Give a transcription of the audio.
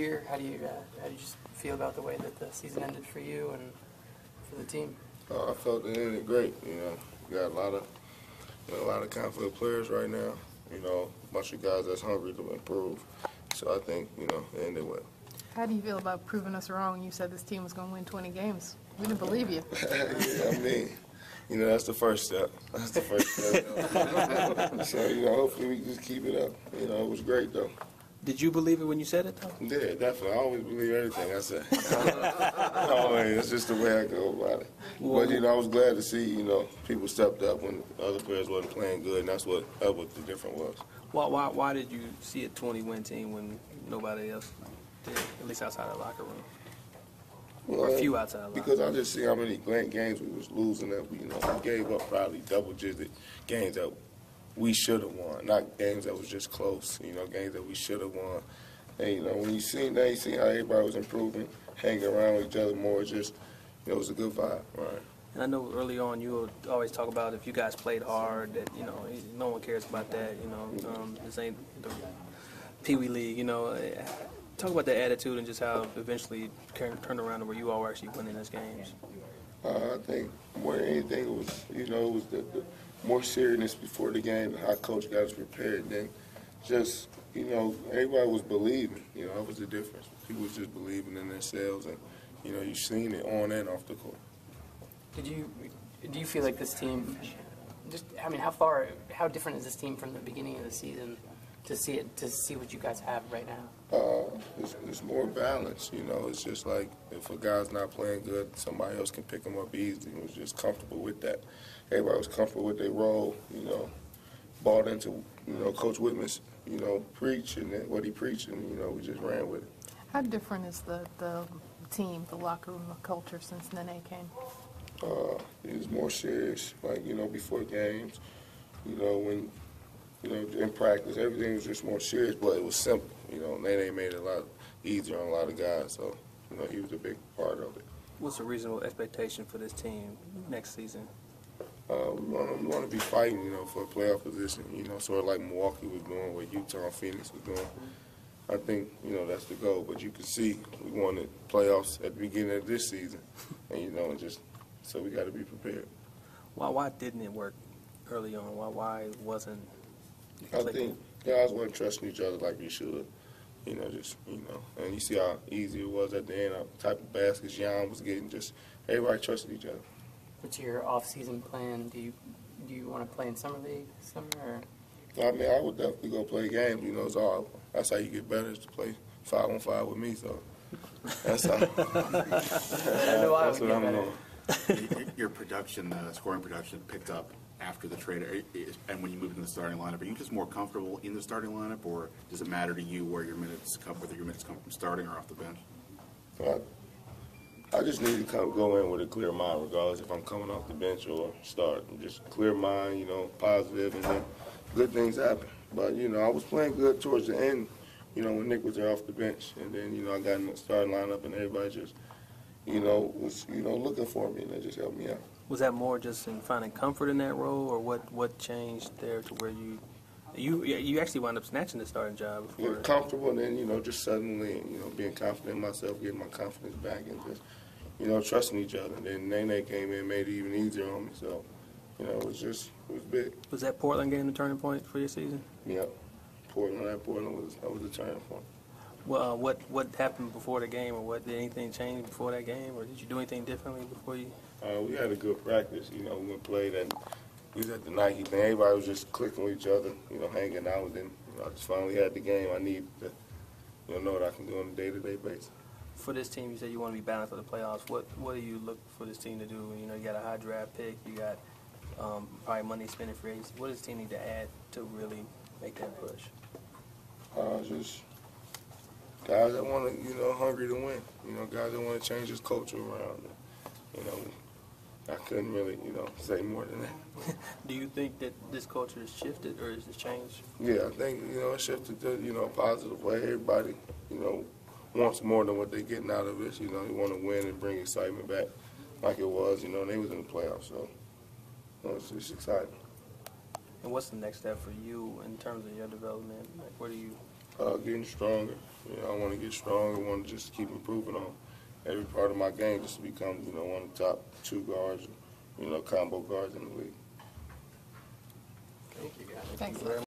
year. How do you just feel about the way that the season ended for you and for the team? I felt it ended great. You know, we got a lot of confident players right now. You know, a bunch of guys that's hungry to improve. So I think, you know, it ended well. How do you feel about proving us wrong when you said this team was going to win 20 games? We didn't believe you. Yeah, I mean, you know, that's the first step. That's the first step. So, you know, hopefully we just keep it up. You know, it was great, though. Did you believe it when you said it, though? Yeah, definitely. I always believe everything I say. Always. That's just the way I go about it. But, you know, I was glad to see, you know, people stepped up when other players wasn't playing good, and that's what the difference was. Why did you see a 20-win team when nobody else did, at least outside of the locker room? Well, or a few outside of the because I just see how many games we was losing that we gave up probably double-digit games that we should have won, not games that was just close, you know, games that we should have won. And, you know, when you see how everybody was improving, hanging around with each other more, just, you know, it was a good vibe, right? And I know early on you would always talk about if you guys played hard, that, you know, no one cares about that, you know, this ain't the Pee Wee League, you know. Talk about that attitude and just how eventually turned around to where you all were actually winning those games. I think more than anything, it was, you know, it was the more seriousness before the game, how coach got us prepared. Then just, you know, everybody was believing. You know, that was the difference. People was just believing in themselves, and, you know, you seen it on and off the court. Do you feel like this team, how different is this team from the beginning of the season to see what you guys have right now? It's more balanced, you know. It's just like if a guy's not playing good, somebody else can pick him up easily. He was just comfortable with that. Everybody was comfortable with their role, you know, bought into, you know, Coach Whitman's, you know, preach and what he preached, and, you know, we just ran with it. How different is the team, the locker room, the culture since Nene came? It was more serious, like, you know, before games, you know, when, you know, in practice, everything was just more serious, but it was simple. You know, Nene made it a lot easier on a lot of guys, so, you know, he was a big part of it. What's a reasonable expectation for this team next season? We want to be fighting, you know, for a playoff position, you know, sort of like Milwaukee was doing, what Utah and Phoenix was doing. I think, you know, that's the goal, but you can see we wanted playoffs at the beginning of this season, and, you know, so we got to be prepared. Why didn't it work early on? Why wasn't I think guys weren't trusting each other like we should. You know, just, you know, and you see how easy it was at the end, the type of baskets Jan was getting, just everybody trusted each other. What's your off-season plan? Do you want to play in summer league this summer? Or? I mean, I would definitely go play games. You know, that's how you get better, is to play 5-on-5 with me. So that's how. That's what I'm doing. Your production, scoring production, picked up after the trade, and when you moved into the starting lineup. Are you just more comfortable in the starting lineup, or does it matter to you whether your minutes come from starting or off the bench? I just need to go in with a clear mind, regardless if I'm coming off the bench or starting. Just clear mind, you know, positive, and then good things happen. But, you know, I was playing good towards the end, you know, when Nick was there off the bench. And then, you know, I got in the starting lineup, and everybody just, you know, was, you know, looking for me, and that just helped me out. Was that more just in finding comfort in that role, or what changed there to where you actually wound up snatching the starting job before? Yeah, comfortable, and then, you know, just suddenly, you know, being confident in myself, getting my confidence back, and just, you know, trusting each other. And then Nene came in, made it even easier on me. So, you know, it was big. Was that Portland game the turning point for your season? Yeah, Portland was the turning point. Well, what happened before the game, or did anything change before that game, or did you do anything differently before you? We had a good practice. You know, we played, and we was at the Nike thing. Everybody was just clicking with each other, you know, hanging out. And then, you know, I just finally had the game I need to, you know what I can do on a day-to-day basis. For this team, you said you want to be balanced for the playoffs. What do you look for this team to do? You know, you got a high draft pick, you got probably money spending free agency. What does this team need to add to really make that push? Just guys that want to, you know, hungry to win. You know, guys that want to change this culture around. You know, I couldn't really, you know, say more than that. Do you think that this culture has shifted or has it changed? Yeah, I think, you know, it shifted to, you know, a positive way. Everybody, you know, wants more than what they're getting out of this. You know, they want to win and bring excitement back like it was, you know, and they was in the playoffs. So, you know, it's exciting. And what's the next step for you in terms of your development? Like, what are you? Getting stronger, You know, I want to get strong. I want to just keep improving on every part of my game just to become, you know, one of the top 2 guards, you know, combo guards in the league. Thank you, guys. Thanks.